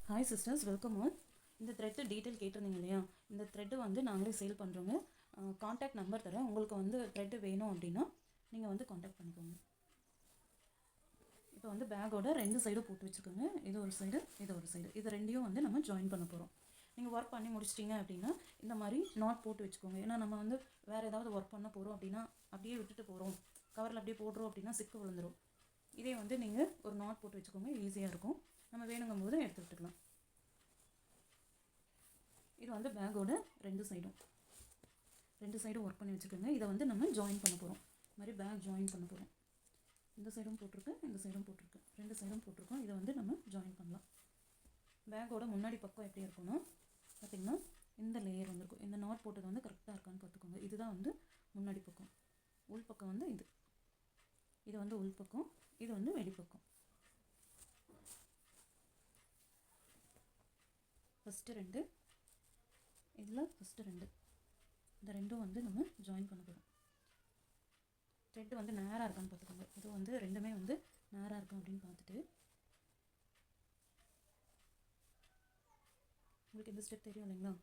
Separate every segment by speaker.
Speaker 1: Hi sisters, welcome all. இந்த thread detail கேட்டிருந்தீங்க இல்லையா? இந்த த்ரெட்டு வந்து நாங்களே சேல் பண்ணுறோங்க. காண்டாக்ட் நம்பர் தரேன். உங்களுக்கு வந்து த்ரெட்டு வேணும் அப்படின்னா நீங்கள் வந்து காண்டாக்ட் பண்ணிக்கோங்க. இப்போ வந்து பேக்கோட 2 சைடும் போட்டு வச்சுக்கோங்க. இது ஒரு சைடு, இது ஒரு சைடு. இது ரெண்டையும் வந்து நம்ம ஜாயின் பண்ண போகிறோம். நீங்கள் ஒர்க் பண்ணி முடிச்சிட்டிங்க அப்படின்னா இந்த மாதிரி நாட் போட்டு வச்சுக்கோங்க. ஏன்னா நம்ம வந்து வேறு ஏதாவது ஒர்க் பண்ண போகிறோம் அப்படின்னா அப்படியே விட்டுட்டு போகிறோம், கவரில் அப்படியே போடுறோம் அப்படின்னா சிக்கு விழுந்துடும். இதே வந்து நீங்கள் ஒரு நாட் போட்டு வச்சுக்கோங்க, ஈஸியாக இருக்கும். நம்ம வேணுங்கும் போது எடுத்து விட்டுக்கலாம். இது வந்து பேக்கோட 2 சைடும் ஒர்க் பண்ணி வச்சுக்கோங்க. இதை வந்து நம்ம ஜாயின் பண்ண போகிறோம். இது மாதிரி பேக் ஜாயின் பண்ண போகிறோம். இந்த சைடும் போட்டிருக்கேன், இந்த சைடும் போட்டிருக்கேன், 2 சைடும் போட்டிருக்கோம். இதை வந்து நம்ம ஜாயின் பண்ணலாம். பேக்கோட முன்னாடி பக்கம் எப்படி இருக்குன்னா பார்த்திங்கன்னா இந்த லேயர் வந்துருக்கும். இந்த நாட் போட்டது வந்து கரெக்டாக இருக்கான்னு பார்த்துக்கோங்க. இதுதான் வந்து முன்னாடி பக்கம். உள் பக்கம் வந்து இது வந்து உள் பக்கம், இது வந்து வெளிப்பக்கம். ஃபஸ்ட்டு 2, இதில் ஃபஸ்ட்டு 2, இந்த ரெண்டும் வந்து நம்ம ஜாயின் பண்ண போகிறோம். த்ரெட்டு வந்து நேராக இருக்கான்னு பார்த்துக்கோங்க. இது வந்து ரெண்டுமே வந்து நேராக இருக்கும் அப்படின்னு பார்த்துட்டு உங்களுக்கு இந்த ஸ்டெப் தெரியும் இல்லைங்களா?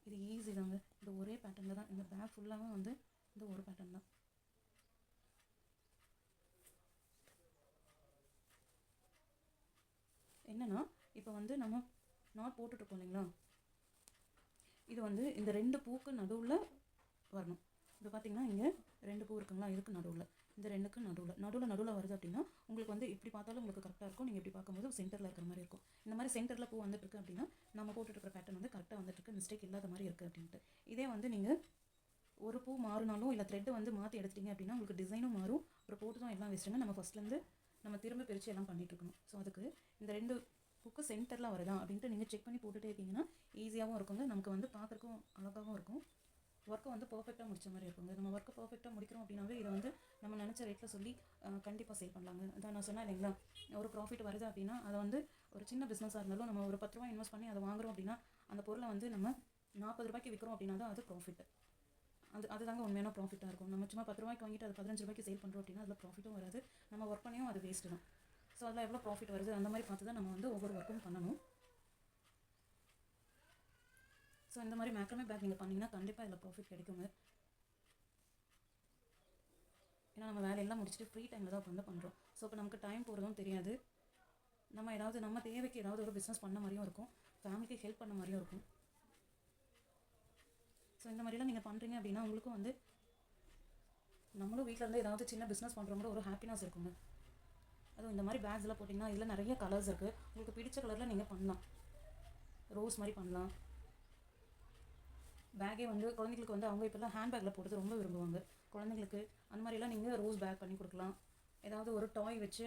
Speaker 1: இது ஈஸி தாங்க. இந்த ஒரே பேட்டர்னில் தான் இந்த பேக் ஃபுல்லாகவே வந்து இந்த ஒரு பேட்டர்ன் தான். என்னென்னா இப்போ வந்து நம்ம நாட் போட்டுட்ருக்கோம் இல்லைங்களா? இது வந்து இந்த 2 பூக்கு நடுவில் வரணும். இப்போ பார்த்தீங்கன்னா இங்கே 2 பூ இருக்குங்களா? இதுக்கு நடுவில், இந்த 2க்கு நடுவில் வருது அப்படின்னா உங்களுக்கு வந்து இப்படி பார்த்தாலும் உங்களுக்கு கரெக்டாக இருக்கும். நீங்கள் இப்படி பார்க்கும்போது சென்டரில் இருக்கிற மாதிரி இருக்கும். இந்த மாதிரி சென்டரில் பூ வந்துட்டுருக்கு அப்படின்னா நம்ம போட்டுருக்கிற பேட்டர்ன் வந்து கரெக்டாக வந்துட்டுருக்கு, மிஸ்டேக் இல்லாத மாதிரி இருக்குது அப்படின்ட்டு. இதே வந்து நீங்கள் ஒரு பூ மாறினாலும் இல்லை த்ரெட்டு வந்து மாற்றி எடுத்துட்டீங்க அப்படின்னா உங்களுக்கு டிசைனும் மாறும். அப்புறம் போட்டு தான் எல்லாம் வேஸ்ட்டுங்க. நம்ம ஃபஸ்ட்லேருந்து நம்ம திரும்ப பிரித்து எல்லாம் பண்ணிகிட்ருக்கணும். ஸோ அதுக்கு இந்த 2 பூக்கு சென்டரில் வருதா அப்படின்ட்டு நீங்கள் செக் பண்ணி போட்டுகிட்டே இருக்கீங்கன்னா ஈஸியாகவும் இருக்குங்க. நமக்கு வந்து பார்க்குறக்கும் அழகாகவும் இருக்கும். ஒர்க்கை வந்து பர்ஃபெக்டாக முடிச்ச மாதிரி இருக்குங்க. நம்ம ஒர்க்கை பர்ஃபெக்டாக முடிக்கிறோம் அப்படின்னாவே இதை வந்து நம்ம நினச்ச ரேட்டில் சொல்லி கண்டிப்பாக சேல் பண்ணலாங்க. அதான் நான் சொன்னேன் இல்லைங்களா, ஒரு ப்ராஃபிட் வருது அப்படின்னா அதை வந்து ஒரு சின்ன பிஸ்னஸாக இருந்தாலும் நம்ம ஒரு 10 ரூபா இன்வெஸ்ட் பண்ணி அதை வாங்குறோம் அப்படின்னா அந்த பொருளை வந்து நம்ம 40 ரூபாய்க்கு விற்கிறோம் அப்படின்னா தான் அது ப்ராஃபிட். அதுதாங்க உண்மையான ப்ராஃபிட்டாக இருக்கும். நம்ம சும்மா 10 ரூபாய்க்கு வாங்கிட்டு அது 15 ரூபாய்க்கு சேல் பண்ணுறோம் அப்படின்னா அதில் ப்ராஃபிட்டும் வராது, நம்ம ஒர்க் பண்ணியும் அது வேஸ்ட்டு தான். ஸோ அதில் எவ்வளோ ப்ராஃபிட் வருது அந்த மாதிரி பார்த்து தான் நம்ம வந்து ஒவ்வொரு ஒர்க்கும் பண்ணணும். ஸோ இந்த மாதிரி மேக்ரமே பேக் நீங்கள் பண்ணிங்கன்னா கண்டிப்பாக இதில் ப்ராஃபிட் கிடைக்குங்க. ஏன்னா நம்ம வேலையெல்லாம் முடிச்சுட்டு ஃப்ரீ டைமில் தான் வந்து பண்ணுறோம். ஸோ இப்போ நமக்கு டைம் போகிறதும் தெரியாது. நம்ம தேவைக்கு ஏதாவது ஒரு பிஸ்னஸ் பண்ண மாதிரியும் இருக்கும், ஃபேமிலிக்கு ஹெல்ப் பண்ண மாதிரியும் இருக்கும். ஸோ இந்த மாதிரிலாம் நீங்கள் பண்ணுறீங்க அப்படின்னா உங்களுக்கும் வந்து நம்மளும் வீட்டில் இருந்து ஏதாவது சின்ன பிஸ்னஸ் பண்ணுறவங்கள ஒரு ஹாப்பினஸ் இருக்குங்க. அதுவும் இந்த மாதிரி பேக்ஸ்லாம் போட்டிங்கன்னா இதில் நிறைய கலர்ஸ் இருக்குது. உங்களுக்கு பிடிச்ச கலரில் நீங்கள் பண்ணலாம். ரோஸ் மாதிரி பண்ணலாம். பேக்கே வந்து குழந்தைங்களுக்கு வந்து அவங்க இப்போல்லாம் ஹேண்ட் பேக்கில் போடுறது ரொம்ப விரும்புவாங்க. குழந்தைங்களுக்கு அந்த மாதிரிலாம் நீங்கள் ரோஸ் பேக் பண்ணி கொடுக்கலாம். ஏதாவது ஒரு டாய் வச்சு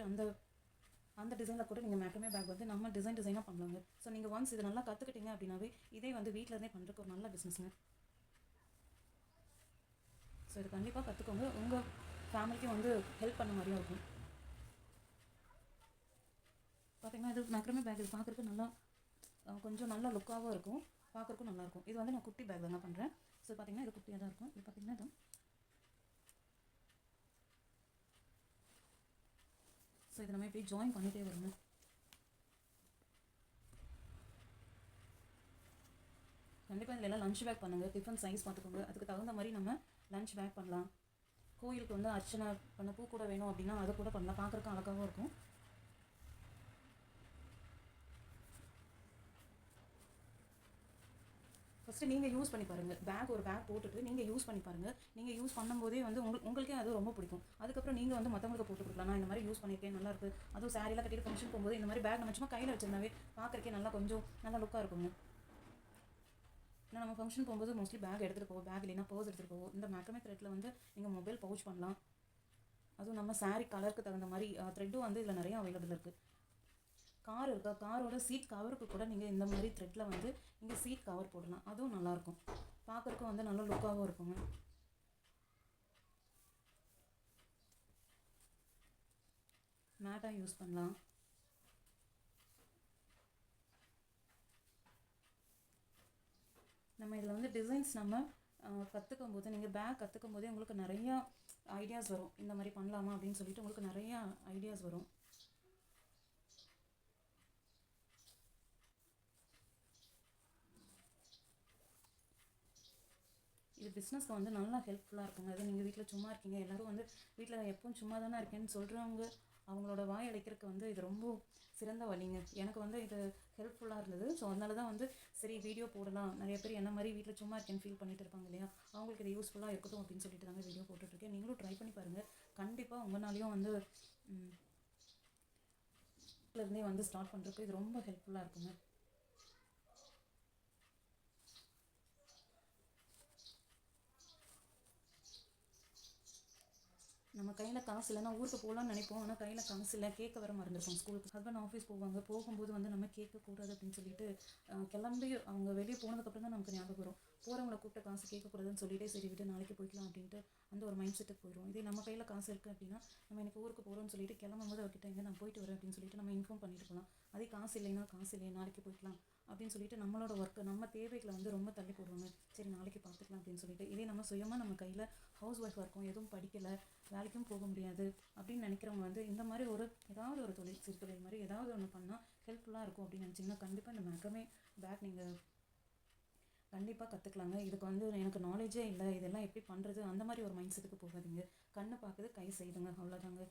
Speaker 1: அந்த டிசைனில் கூட நீங்கள் மேக்ரமே பேக் வந்து நம்ம டிசைனாக பண்ணலாங்க. ஸோ நீங்கள் ஒன்ஸ் இதை நல்லா கற்றுக்கிட்டீங்க அப்படின்னாவே இதே வந்து வீட்டில் இருந்தே பண்ணுறதுக்கு ஒரு நல்ல பிஸ்னஸ்ங்க. ஸோ இது கண்டிப்பாக கற்றுக்கோங்க. உங்கள் ஃபேமிலிக்கும் வந்து ஹெல்ப் பண்ண மாதிரியும் இருக்கும். பார்த்திங்கன்னா இது மேக்ரமே பேக் இது பார்க்குறதுக்கு நல்லா கொஞ்சம் நல்லா லுக்காகவும் இருக்கும், பார்க்குறக்கும் நல்லாயிருக்கும். இது வந்து நான் குட்டி பேக் தான் பண்ணுறேன். ஸோ பார்த்திங்கன்னா இது குட்டியாக தான் இருக்கும். இது பார்த்திங்கன்னா இது ஸோ இதை நம்ம இப்படி ஜாயின் பண்ணிகிட்டே வருங்க. கண்டிப்பாக இதில் எல்லாம் லஞ்ச் பேக் பண்ணுங்கள். டிஃபன் சைஸ் பார்த்துக்கோங்க. அதுக்கு தகுந்த மாதிரி நம்ம லஞ்ச் பேக் பண்ணலாம். கோயிலுக்கு வந்து அர்ச்சனை பண்ண பூ கூட வேணும் அப்படின்னா அதை கூட பண்ணலாம், பார்க்குறக்கும் அழகாகவும் இருக்கும். ஃபஸ்ட்டு நீங்கள் யூஸ் பண்ணி பாருங்கள். ஒரு பேக் போட்டுட்டு நீங்கள் யூஸ் பண்ணி பாருங்கள். நீங்கள் யூஸ் பண்ணும்போதே வந்து உங்களுக்கே அது ரொம்ப பிடிக்கும். அதுக்கப்புறம் நீங்கள் வந்து மற்றவங்களுக்கு போட்டு கொடுக்கலாம். நான் இந்த மாதிரி யூஸ் பண்ணியிருக்கேன், நல்லாயிருக்கு. அதுவும் சாரீலாம் கட்டிட்டு ஃபங்க்ஷன் போகும்போது இந்த மாதிரி பேக் நம்ம சும்மா கையில் வச்சிருந்தாவே பார்க்குறக்கே நல்லா லுக்காக இருக்குங்க. ஏன்னா நம்ம ஃபங்க்ஷன் போகும்போது மோஸ்ட்லி பேக் எடுத்துகிட்டு போவோம், பேக் இல்லைன்னா பர்ஸ் எடுத்துகிட்டு போவோம். இந்த மேக்ரமே த்ரெட்டில் வந்து நீங்கள் மொபைல் பவுச் பண்ணலாம். அதுவும் நம்ம சாரீ கலருக்கு தகுந்த மாதிரி த்ரெட்டும் வந்து இதில் நிறையா அவைலபிள் இருக்குது. கார் இருக்கா, காரோட சீட் கவருக்கு கூட நீங்கள் இந்த மாதிரி த்ரெட்டில் வந்து நீங்கள் சீட் கவர் போடலாம். அதுவும் நல்லாயிருக்கும், பார்க்குறக்கும் வந்து நல்ல லுக்காகவும் இருக்குங்க. மேட்டாக யூஸ் பண்ணலாம். நம்ம இதில் வந்து டிசைன்ஸ் நம்ம கற்றுக்கும் போது நீங்கள் பேக் கற்றுக்கும் போதே உங்களுக்கு நிறையா ஐடியாஸ் வரும். இந்த மாதிரி பண்ணலாமா அப்படின்னு சொல்லிட்டு உங்களுக்கு நிறையா ஐடியாஸ் வரும். இது பிஸ்னஸ்க்கு வந்து நல்லா ஹெல்ப்ஃபுல்லாக இருக்குங்க. அது நீங்கள் வீட்டில் சும்மா இருக்கீங்க, எல்லோரும் வந்து வீட்டில் எப்பவும் சும்மா தானே இருக்கேன்னு சொல்கிறவங்க அவங்களோட வாய் அடைக்கிறதுக்கு வந்து இது ரொம்ப சிறந்த வழிங்க. எனக்கு வந்து இது ஹெல்ப்ஃபுல்லாக இருந்தது. ஸோ அதனால தான் வந்து சரி வீடியோ போடலாம். நிறைய பேர் என்ன மாதிரி வீட்டில் சும்மா இருக்கேன்னு ஃபீல் பண்ணிட்டு இருப்பாங்க இல்லையா, அவங்களுக்கு இது யூஸ்ஃபுல்லாக இருக்கட்டும் அப்படின்னு சொல்லிட்டு தாங்க வீடியோ போட்டுட்ருக்கேன். நீங்களும் ட்ரை பண்ணி பாருங்கள். கண்டிப்பாக உங்களாலையும் வந்து இருந்தே வந்து ஸ்டார்ட் பண்ணுறதுக்கு இது ரொம்ப ஹெல்ப்ஃபுல்லாக இருக்குங்க. நம்ம கையில் காசு இல்லைனா ஊருக்கு போகலான்னு நினைப்போம், ஆனால் கையில் காசு இல்லை, கேட்க வர மறந்துருப்போம். ஸ்கூலுக்கு ஹஸ்பண்ட் ஆஃபீஸ் போவாங்க, போகும்போது வந்து நம்ம கேட்கக்கூடாது அப்படின்னு சொல்லிட்டு கிளம்பி அவங்க வெளியே போனதுக்கப்புறம் தான் நமக்கு ஞாபகம் வரும். போகிறவங்கள கூப்பிட்டு காசு கேட்கக்கூடாதுன்னு சொல்லிட்டே சரி விட்டு நாளைக்கு போய்க்கலாம் அப்படின்ட்டு அந்த ஒரு மைண்ட் செட்டுக்கு போயிடும். இதே நம்ம கையில் காசு இருக்குது அப்படின்னா நம்ம எனக்கு ஊருக்கு போகிறோம்னு சொல்லிட்டு கிளம்பும்போது அவர்கிட்ட எங்கே நான் போயிட்டு வரேன் அப்படின்னு சொல்லிட்டு நம்ம இன்ஃபார்ம் பண்ணிட்டு போகலாம். அதே காசு இல்லைன்னா காசு இல்லையா நாளைக்கு போய்க்கலாம் அப்படின்னு சொல்லிட்டு நம்மளோட ஒர்க்கு நம்ம தேவைகளை வந்து ரொம்ப தள்ளி போடுவாங்க. சரி நாளைக்கு பார்த்துக்கலாம் அப்படின்னு சொல்லிட்டு. இதே நம்ம சுயமாக நம்ம கையில் ஹவுஸ் ஒய்ஃபாக இருக்கும், எதுவும் படிக்கலை, வேலைக்கும் போக முடியாது அப்படின்னு நினைக்கிறவங்க வந்து இந்த மாதிரி ஏதாவது ஒரு தொழில், சிறு தொழில் மாதிரி ஏதாவது ஒன்று பண்ணால் ஹெல்ப்ஃபுல்லாக இருக்கும் அப்படின்னு நினச்சிங்கன்னா கண்டிப்பாக இந்த மேக்ரமே பேக் நீங்கள் கண்டிப்பாக கற்றுக்கலாங்க. இதுக்கு வந்து எனக்கு நாலேஜே இல்லை, இதெல்லாம் எப்படி பண்ணுறது அந்த மாதிரி ஒரு மைண்ட் செட்டுக்கு போகாதீங்க. கண்ணை பார்க்குது கை செய்துங்க, அவ்வளோதாங்க.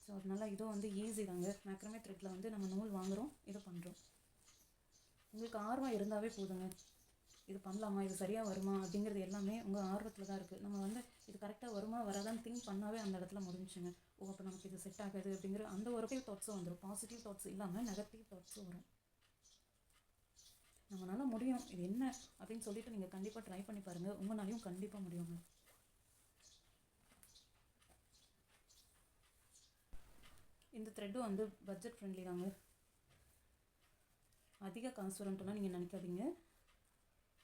Speaker 1: ஸோ அதனால இதுவும் வந்து ஈஸி தாங்க. மேக்ரமே த்ரெட்டில் வந்து நம்ம நூல் வாங்குகிறோம், இதை பண்ணுறோம். உங்களுக்கு ஆர்வம் இருந்தாவே போதுங்க. இது பண்ணலாமா, இது சரியாக வருமா அப்படிங்கிறது எல்லாமே உங்கள் ஆர்வத்தில் தான் இருக்குது. நம்ம வந்து இது கரெக்டாக வருமா வராதான்னு திங்க் பண்ணாவே அந்த இடத்துல முடிஞ்சுங்க. ஓ அப்போ நமக்கு இது செட் ஆகாது அப்படிங்கிற அந்த ஒரு தாட்ஸும் வந்துடும். பாசிட்டிவ் தாட்ஸ் இல்லாமல் நெகட்டிவ் தாட்ஸும் வரும். நம்மளால முடியும், இது என்ன அப்படின்னு சொல்லிட்டு நீங்கள் கண்டிப்பாக ட்ரை பண்ணி பாருங்கள். உங்களாலையும் கண்டிப்பாக முடியுங்க. இந்த த்ரெட்டும் வந்து பட்ஜெட் ஃப்ரெண்ட்லி தாங்க. அதிக காசு வரும்ட்டுலாம் நீங்கள் நினைக்காதீங்க,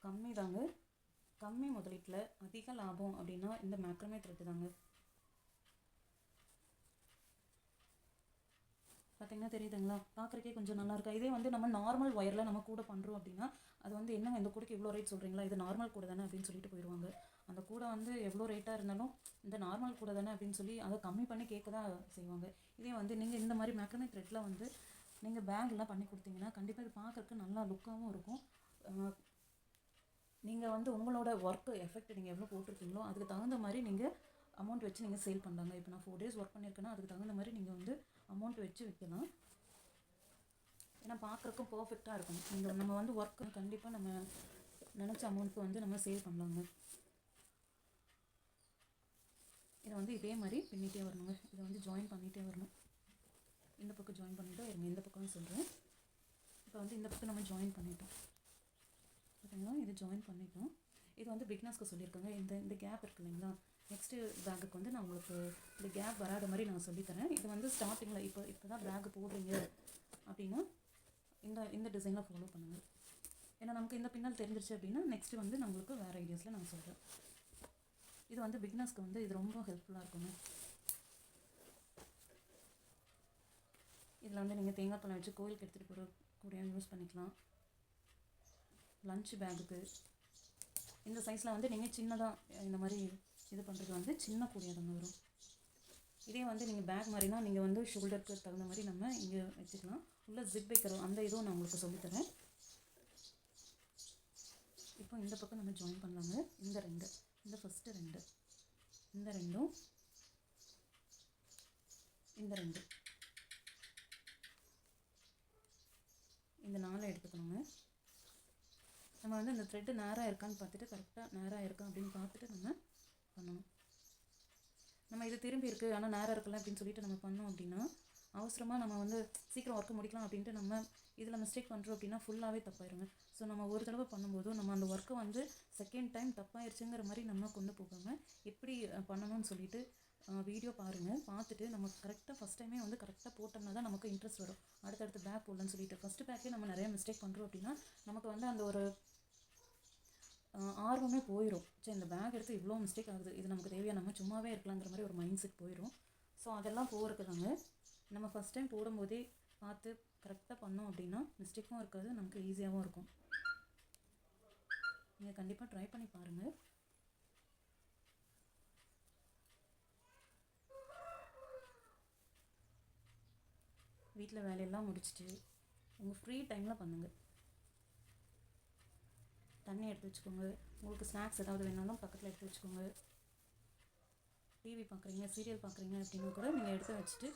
Speaker 1: கம்மி தாங்க. கம்மி முதலீட்டில் அதிக லாபம் அப்படின்னா இந்த மேக்ரமே த்ரெட்டு தாங்க. பார்த்தீங்கன்னா தெரியுதுங்களா, பார்க்குறக்கே கொஞ்சம் நல்லா இருக்கா. இதே வந்து நம்ம நார்மல் ஒயரில் நம்ம கூட பண்ணுறோம் அப்படின்னா அது வந்து என்னங்க இந்த கூடைக்கு இவ்வளோ ரேட் சொல்கிறீங்களா, இது நார்மல் கூட தானே அப்படின்னு சொல்லிட்டு போயிடுவாங்க. அந்த கூடை வந்து எவ்வளோ ரேட்டாக இருந்தாலும் இந்த நார்மல் கூட தானே அப்படின்னு சொல்லி அதை கம்மி பண்ணி கேட்க தான் செய்வாங்க. இதே வந்து நீங்கள் இந்த மாதிரி மேக்ரமே த்ரெட்டில் வந்து நீங்கள் பேக்லாம் பண்ணி கொடுத்தீங்கன்னா கண்டிப்பாக இது பார்க்குறக்கு நல்லா லுக்காகவும் இருக்கும். நீங்கள் வந்து உங்களோட ஒர்க்கு எஃபெக்ட் நீங்கள் எவ்வளோ போட்டிருக்கீங்களோ அதுக்கு தகுந்த மாதிரி நீங்கள் அமௌண்ட் வச்சு நீங்கள் சேல் பண்ணலாங்க. இப்போ நான் 4 days ஒர்க் பண்ணியிருக்கேன்னா அதுக்கு தகுந்த மாதிரி நீங்கள் வந்து அமௌண்ட் வச்சு விற்கலாம். ஏன்னா பார்க்குறக்கும் பர்ஃபெக்டாக இருக்கும். நம்ம வந்து ஒர்க்கு கண்டிப்பாக நம்ம நினச்ச அமௌண்ட்டுக்கு வந்து நம்ம சேல் பண்ணலாங்க. இதை வந்து இதே மாதிரி பின்னிகிட்டே வரணுங்க. இதை வந்து ஜாயின் பண்ணிகிட்டே வரணும். இந்த பக்கம் ஜாயின் பண்ணிவிட்டு இருங்க, இந்த பக்கம்னு சொல்கிறேன். இப்போ வந்து இந்த பக்கம் நம்ம ஜாயின் பண்ணிட்டோம் பார்த்தீங்களா, இது ஜாயின் பண்ணிட்டோம். இது வந்து பிக்னஸ்க்கு சொல்லியிருக்காங்க. இந்த கேப் இருக்குது இல்லைங்களா, நெக்ஸ்ட்டு பேக்குக்கு வந்து நான் உங்களுக்கு இந்த கேப் வராத மாதிரி நான் சொல்லித்தரேன். இது வந்து ஸ்டார்டிங்கில் இப்போ தான் பேக்கு போடுறீங்க அப்படின்னா இந்த டிசைனில் ஃபாலோ பண்ணுங்கள். ஏன்னா நமக்கு இந்த பின்னல் தெரிஞ்சிருச்சு அப்படின்னா நெக்ஸ்ட்டு வந்து நம்மளுக்கு வேறு ஐடியாஸில் நான் சொல்கிறேன். இது வந்து பிக்னஸ்க்கு வந்து இது ரொம்ப ஹெல்ப்ஃபுல்லாக இருக்குங்க. இதில் வந்து நீங்கள் தேங்காய் பழம் வச்சு கோயிலுக்கு எடுத்துகிட்டு போகிற கூடையாக யூஸ் பண்ணிக்கலாம். லஞ்ச் பேக்குக்கு இந்த சைஸில் வந்து நீங்கள் சின்னதாக இந்த மாதிரி இது பண்ணுறது வந்து சின்ன கூடையாக தாங்க வரும். இதே வந்து நீங்கள் பேக் மாதிரினா நீங்கள் வந்து ஷோல்டருக்கு தகுந்த மாதிரி நம்ம இங்கே வச்சுக்கலாம். உள்ள ஜிப் வைக்கிறோம், அந்த இதுவும் நான் உங்களுக்கு சொல்லித்தரேன். இப்போ இந்த பக்கம் நம்ம ஜாயின் பண்ணலாங்க. இந்த ஃபஸ்ட்டு 2, இந்த 2, இந்த 2, இந்த 4 எடுத்துக்கணுங்க. நம்ம வந்து இந்த த்ரெட்டு நேராக இருக்கான்னு பார்த்துட்டு கரெக்டாக நேராக இருக்கா அப்படின்னு பார்த்துட்டு நம்ம பண்ணணும். நம்ம இது திரும்பி இருக்குது ஆனால் நேராக இருக்கல அப்படின்னு சொல்லிட்டு நம்ம பண்ணோம் அப்படின்னா அவசரமாக நம்ம வந்து சீக்கிரம் ஒர்க்கு முடிக்கலாம் அப்படின்ட்டு நம்ம இதில் மிஸ்டேக் பண்ணுறோம் அப்படின்னா ஃபுல்லாகவே தப்பாயிருங்க. ஸோ நம்ம ஒரு தடவை பண்ணும்போதும் நம்ம அந்த ஒர்க்கை வந்து செகண்ட் டைம் தப்பாயிருச்சுங்கிற மாதிரி நம்ம கொண்டு போகாமல் எப்படி பண்ணணும்னு சொல்லிட்டு வீடியோ பாருங்கள். பார்த்துட்டு நம்ம கரெக்டாக ஃபஸ்ட் டைமே வந்து கரெக்டாக போட்டோம்னா தான் நமக்கு இன்ட்ரெஸ்ட் வரும். அடுத்தடுத்து பேக் போடலன்னு சொல்லிட்டு ஃபஸ்ட்டு பேக்கே நம்ம நிறைய மிஸ்டேக் பண்ணுறோம் அப்படின்னா நமக்கு வந்து அந்த ஒரு ஆர்வமே போயிடும். சரி இந்த பேக் எடுத்து இவ்வளோ மிஸ்டேக் ஆகுது, இது நமக்கு தேவையா, நம்ம சும்மாவே இருக்கலாங்கிற மாதிரி ஒரு மைண்ட் செட் போயிடும். ஸோ அதெல்லாம் போகிறதுக்கு தாங்க நம்ம ஃபஸ்ட் டைம் போடும்போதே பார்த்து கரெக்டாக பண்ணோம் அப்படின்னா மிஸ்டேக்கும் இருக்காது, நமக்கு ஈஸியாகவும் இருக்கும். நீங்கள் கண்டிப்பாக ட்ரை பண்ணி பாருங்கள். வீட்டில் வேலையெல்லாம் முடிச்சுட்டு உங்கள் ஃப்ரீ டைமில் பண்ணுங்கள். தண்ணி எடுத்து வச்சுக்கோங்க. உங்களுக்கு ஸ்நாக்ஸ் ஏதாவது வேணாலும் பக்கத்தில் எடுத்து வச்சுக்கோங்க. டிவி பார்க்குறீங்க, சீரியல் பார்க்குறீங்க அப்படின்னா கூட நீங்கள் எடுத்து வச்சுட்டு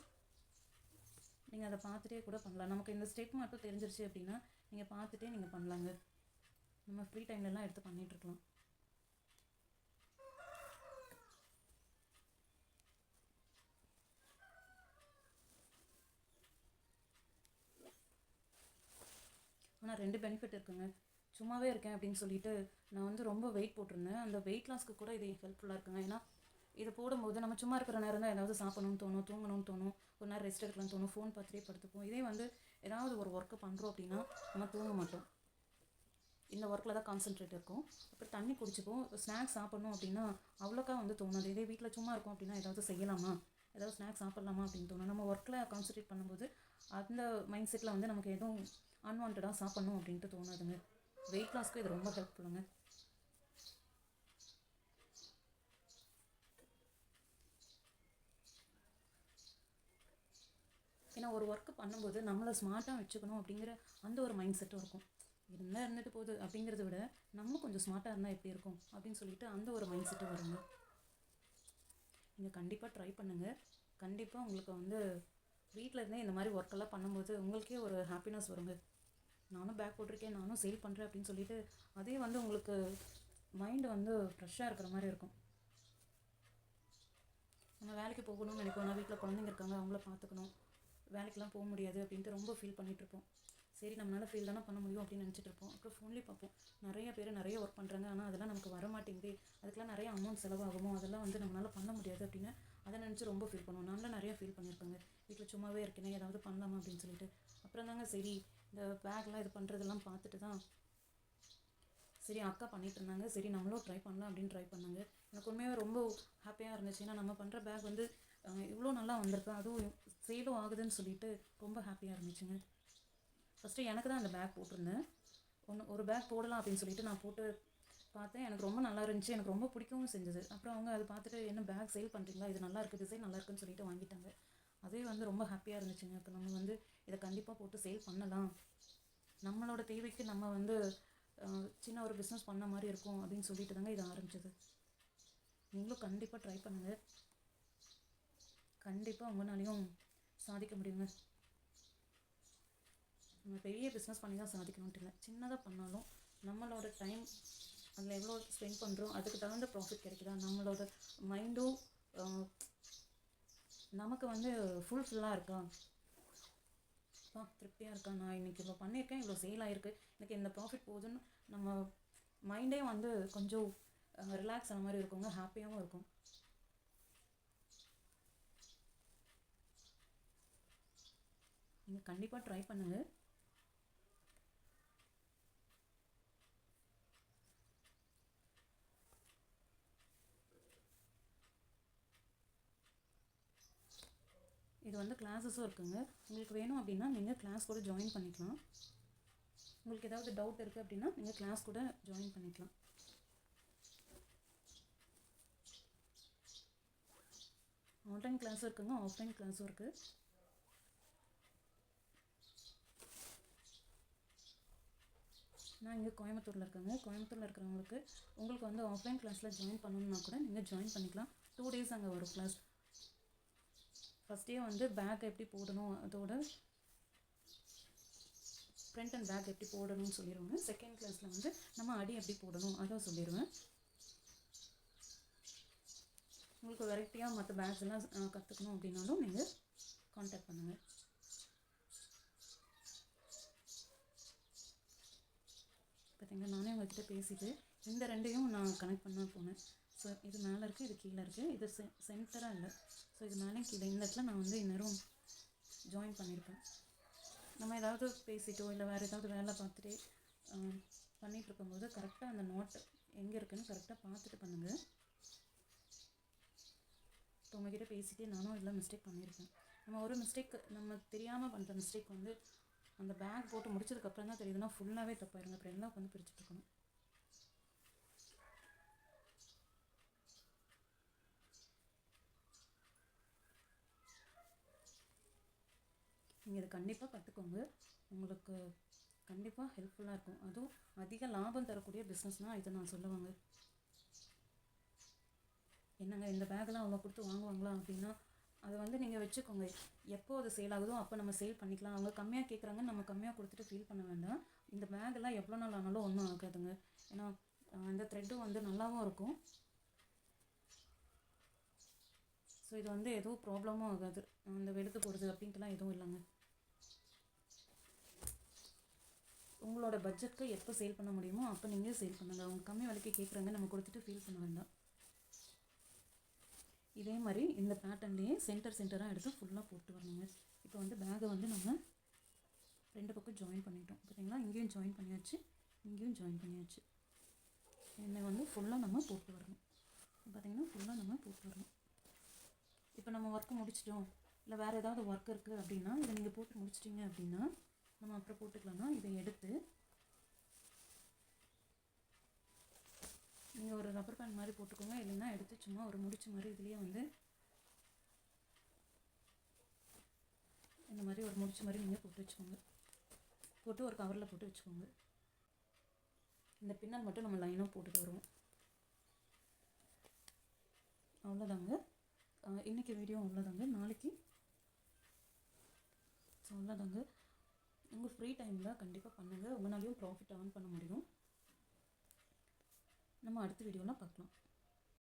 Speaker 1: நீங்கள் அதை பார்த்துட்டே கூட பண்ணலாம். நமக்கு இந்த ஸ்டெப் மட்டும் தெரிஞ்சிருச்சு அப்படின்னா நீங்கள் பார்த்துட்டே நீங்கள் பண்ணலாங்க. நம்ம ஃப்ரீ டைம்லலாம் எடுத்து பண்ணிகிட்ருக்கலாம். ஆனால் 2 பெனிஃபிட் இருக்குங்க. சும்மாவே இருக்கேன் அப்படின்னு சொல்லிட்டு நான் வந்து ரொம்ப வெயிட் போட்டிருந்தேன். அந்த வெயிட் லாஸ்க்கு கூட இது ஹெல்ப்ஃபுல்லாக இருக்குங்க. ஏன்னா இதை போடும்போது நம்ம சும்மா இருக்கிற நேரம் தான் ஏதாவது சாப்பிடணும்னு தோணும், தூங்கணும்னு தோணும், ஒரு நேரம் ரெஸ்ட் எடுக்கலாம்னு தோணும், ஃபோன் பார்த்துட்டே படுத்துப்போம். இதே வந்து ஏதாவது ஒரு ஒர்க்கு பண்ணுறோம் அப்படின்னா நம்ம தூங்க மாட்டோம், இந்த ஒர்க்கில் தான் கான்சென்ட்ரேட் இருக்கும். அப்புறம் தண்ணி குடிச்சுப்போம். ஸ்நாக்ஸ் சாப்பிட்ணும் அப்படின்னா அவ்வளோக்கா வந்து தோணாது. இதே வீட்டில் சும்மா இருக்கும் அப்படின்னா ஏதாவது செய்யலாமா, ஏதாவது ஸ்நாக்ஸ் சாப்பிட்லாமா அப்படின்னு தோணும். நம்ம ஒர்க்கில் கான்சென்ட்ரேட் பண்ணும்போது அந்த மைண்ட் செட்டில் வந்து நமக்கு எதுவும் அன்வான்டாக சாப்பிட்ணும் அப்படின்ட்டு தோணாதுங்க. வெயிட் லாஸ்க்கு இது ரொம்ப ஹெல்ப்ஃபுல்லுங்க. ஏன்னா ஒரு ஒர்க்கு பண்ணும்போது நம்மளை ஸ்மார்ட்டாக வச்சுக்கணும் அப்படிங்கிற அந்த ஒரு மைண்ட் செட்டும் இருக்கும். இருந்துட்டு போகுது அப்படிங்கிறத விட நம்ம கொஞ்சம் ஸ்மார்ட்டாக இருந்தால் எப்படி இருக்கும் அப்படின்னு சொல்லிட்டு அந்த ஒரு மைண்ட் செட்டு வருங்க. நீங்கள் கண்டிப்பாக ட்ரை பண்ணுங்கள். கண்டிப்பாக உங்களுக்கு வந்து வீட்டில் இருந்தே இந்த மாதிரி ஒர்க்கெல்லாம் பண்ணும்போது உங்களுக்கே ஒரு ஹாப்பினஸ் வருங்க. நானும் பேக் போட்டிருக்கேன், நானும் சேல் பண்ணுறேன் அப்படின்னு சொல்லிட்டு அதே வந்து உங்களுக்கு மைண்டு வந்து ஃப்ரெஷ்ஷாக இருக்கிற மாதிரி இருக்கும். நம்ம வேலைக்கு போகணும்னு நினைப்போம், நான் வீட்டில் குழந்தைங்க இருக்காங்க, அவங்கள பார்த்துக்கணும், வேலைக்கெலாம் போக முடியாது அப்படின்ட்டு ரொம்ப ஃபீல் பண்ணிகிட்ருப்போம். சரி நம்மளால் ஃபீல் தானே பண்ண முடியும் அப்படின்னு நினச்சிட்டு இருப்போம். அப்புறம் ஃபோன்லேயே பார்ப்போம், நிறைய பேர் நிறைய ஒர்க் பண்ணுறாங்க, ஆனால் அதெல்லாம் நமக்கு வர மாட்டேங்குது, அதுக்கெலாம் நிறைய அமௌண்ட் செலவாகுமோ, அதெல்லாம் வந்து நம்மளால் பண்ண முடியாது அப்படின்னு அதை நினச்சி ரொம்ப ஃபீல் பண்ணுவோம். நான்லாம் நிறையா ஃபீல் பண்ணியிருக்கேங்க. வீட்டில் சும்மாவே இருக்கேனே, ஏதாவது பண்ணலாமா அப்படின்னு சொல்லிட்டு. அப்புறம் தாங்க சரி இந்த பேக்லாம் இது பண்ணுறதெல்லாம் பார்த்துட்டு தான் சரி அக்கா பண்ணிகிட்டு இருந்தாங்க, சரி நம்மளும் ட்ரை பண்ணலாம் அப்படின்னு ட்ரை பண்ணாங்க. எனக்கு உண்மையாக ரொம்ப ஹாப்பியாக இருந்துச்சு. ஏன்னா நம்ம பண்ணுற பேக் வந்து இவ்வளோ நல்லா வந்திருக்கு, அதுவும் சேலும் ஆகுதுன்னு சொல்லிட்டு ரொம்ப ஹாப்பியாக இருந்துச்சுங்க. ஃபஸ்ட்டு எனக்கு தான் அந்த பேக் போட்டிருந்தேன். ஒரு பேக் போடலாம் அப்படின்னு சொல்லிட்டு நான் போட்டு பார்த்தேன். எனக்கு ரொம்ப நல்லா இருந்துச்சு, எனக்கு ரொம்ப பிடிக்கவும் செஞ்சது. அப்புறம் அவங்க அதை பார்த்துட்டு என்ன பேக் சேல் பண்ணுறீங்களா, இது நல்லா இருக்குது, டிசைன் நல்லா இருக்குன்னு சொல்லிட்டு வாங்கிட்டாங்க. அதே வந்து ரொம்ப ஹாப்பியாக இருந்துச்சுங்க. இப்போ நம்ம வந்து இதை கண்டிப்பாக போட்டு சேல் பண்ணலாம், நம்மளோட தேவைக்கு நம்ம வந்து சின்ன ஒரு பிஸ்னஸ் பண்ண மாதிரி இருக்கும் அப்படின்னு சொல்லிட்டு தாங்க இதை ஆரம்பிச்சது. நீங்களும் கண்டிப்பாக ட்ரை பண்ணுங்கள். கண்டிப்பாக உங்களாலையும் சாதிக்க முடியுங்க. நம்ம பெரிய பிஸ்னஸ் பண்ணி தான் சாதிக்கணுன்ட்டு இல்லை, சின்னதாக பண்ணாலும் நம்மளோட டைம் அதில் எவ்வளோ ஸ்பெண்ட் பண்ணுறோம் அதுக்கு தகுந்த ப்ராஃபிட் கிடைக்குதா, நம்மளோட மைண்டும் நமக்கு வந்து ஃபுல்ஃபில்லாக இருக்கா, திருப்தியாக இருக்கா, நான் இன்றைக்கி இவ்வளோ பண்ணியிருக்கேன், இவ்வளோ சேல் ஆகிருக்கு, எனக்கு இந்த ப்ராஃபிட் போகுதுன்னு நம்ம மைண்டே வந்து கொஞ்சம் ரிலாக்ஸ் ஆன மாதிரி இருக்குங்க, ஹாப்பியாகவும் இருக்கும். நீங்கள் கண்டிப்பாக ட்ரை பண்ணுங்கள். இது வந்து கிளாஸஸும் இருக்குங்க. உங்களுக்கு வேணும் அப்படின்னா நீங்கள் கிளாஸ் கூட ஜாயின் பண்ணிக்கலாம். உங்களுக்கு ஏதாவது டவுட் இருக்குது அப்படின்னா நீங்கள் கிளாஸ் கூட ஜாயின் பண்ணிக்கலாம். ஆன்லைன் கிளாஸும் இருக்குங்க, ஆஃப்லைன் கிளாஸும் இருக்குது. நான் இங்கே கோயம்புத்தூரில் இருக்கேங்க. கோயம்புத்தூரில் இருக்கிறவங்களுக்கு உங்களுக்கு வந்து ஆஃப்லைன் கிளாஸில் ஜாயின் பண்ணணுன்னா கூட நீங்கள் ஜாயின் பண்ணிக்கலாம். 2 days அங்கே வரும் கிளாஸ். ஃபஸ்ட் டே வந்து பேக் எப்படி போடணும், அதோட ஃப்ரண்ட் அண்ட் பேக் எப்படி போடணும்னு சொல்லிடுவாங்க. செகண்ட் கிளாஸில் வந்து நம்ம அடி எப்படி போடணும் அதை சொல்லிடுவேன். உங்களுக்கு வெரைட்டியாக மற்ற பேக்ஸ் எல்லாம் கற்றுக்கணும் அப்படின்னாலும் நீங்கள் கான்டாக்ட் பண்ணுங்கள். பார்த்தீங்கன்னா நானே உங்கள்கிட்ட பேசிட்டு இந்த ரெண்டையும் நான் கனெக்ட் பண்ண போனேன். ஸோ இது மேலே இருக்குது, இது கீழே இருக்குது, இது சென்டராக இல்லை. ஸோ இது மேலே கீழே இந்த இடத்துல நான் வந்து இந்நேரம் ஜாயின் பண்ணியிருப்பேன். நம்ம ஏதாவது பேசிட்டோ இல்லை வேறு ஏதாவது வேலை பார்த்துட்டே பண்ணிகிட்டு இருக்கும்போது கரெக்டாக அந்த நோட் எங்கே இருக்குதுன்னு கரெக்டாக பார்த்துட்டு பண்ணுங்கள். இப்போ உங்கள்கிட்ட பேசிகிட்டே நானும் இதில் மிஸ்டேக் பண்ணியிருக்கேன். நம்ம ஒரு மிஸ்டேக் நம்ம தெரியாமல் பண்ணுற மிஸ்டேக் வந்து அந்த பேக் போட்டு முடிச்சதுக்கப்புறம் தான் தெரியுதுன்னா ஃபுல்லாகவே தப்பாயிருங்க. அப்புறம் எல்லாம் வந்து பிரிச்சுட்டு இருக்கணும். நீங்கள் இதை கண்டிப்பாக கற்றுக்கோங்க. உங்களுக்கு கண்டிப்பாக ஹெல்ப்ஃபுல்லாக இருக்கும். அதுவும் அதிக லாபம் தரக்கூடிய பிஸ்னஸ்னால் இதை நான் சொல்லுவாங்க. என்னங்க இந்த பேக்கெலாம் அவ்வளோ கொடுத்து வாங்குவாங்களா அப்படின்னா, அதை வந்து நீங்கள் வச்சுக்கோங்க. எப்போ அது சேல் ஆகுதோ அப்போ நம்ம சேல் பண்ணிக்கலாம். அவங்க கம்மியாக கேட்குறாங்க, நம்ம கம்மியாக கொடுத்துட்டு ஃபீல் பண்ண வேண்டாம். இந்த பேக்கெல்லாம் எவ்வளோ நாள் ஆனாலும் ஒன்றும் ஆகாதுங்க. ஏன்னா இந்த த்ரெட்டும் வந்து நல்லாவும் இருக்கும். ஸோ இது வந்து எதுவும் ப்ராப்ளமும் ஆகாது. இந்த வெளுத்து போடுது அப்படின்ட்டுலாம் எதுவும் இல்லைங்க. உங்களோட பட்ஜெட்க்கு எப்போ சேல் பண்ண முடியுமோ அப்போ நீங்கள் சேல் பண்ணுங்கள். அவங்க கம்மி விலைக்கு கேட்குறாங்க, நம்ம கொடுத்துட்டு ஃபீல் பண்ண வேண்டாம். இதே மாதிரி இந்த பேட்டர்ன்லேயே சென்டராக எடுத்து ஃபுல்லாக போட்டு வரணுங்க. இப்போ வந்து பேக்கை வந்து நம்ம 2 பக்கம் ஜாயின் பண்ணிட்டோம் பார்த்தீங்களா. இங்கேயும் ஜாயின் பண்ணியாச்சு, இங்கேயும் ஜாயின் பண்ணியாச்சு. என்னை வந்து ஃபுல்லாக நம்ம போட்டு வரணும். பார்த்திங்கன்னா ஃபுல்லாக நம்ம போட்டு வரணும். இப்போ நம்ம ஒர்க்கு முடிச்சிட்டோம், இல்லை வேறு ஏதாவது ஒர்க் இருக்குது அப்படின்னா இதை நீங்கள் போட்டு முடிச்சிட்டிங்க அப்படின்னா நம்ம அப்புறம் போட்டுக்கலாம்னா இதை எடுத்து நீங்கள் ஒரு ரப்பர் பேண்ட் மாதிரி போட்டுக்கோங்க. இல்லைன்னா எடுத்து சும்மா ஒரு முடிச்சு மாதிரி இதுலேயே வந்து இந்த மாதிரி ஒரு முடிச்சு மாதிரி நீங்கள் போட்டு வச்சுக்கோங்க. போட்டு ஒரு கவரில் போட்டு வச்சுக்கோங்க. இந்த பின்னல் மட்டும் நம்ம லைனாக போட்டுட்டு வருவோம். அவ்வளோதாங்க. இன்றைக்கி வீடியோ அவ்வளோதாங்க. நாளைக்கு அவ்வளோதாங்க. உங்கள் ஃப்ரீ டைமில் கண்டிப்பாக பண்ணுங்கள். உங்களாலையும் ப்ராஃபிட் ஏர்ன் பண்ண முடியும். நம்ம அடுத்த வீடியோவில் பார்க்கலாம்.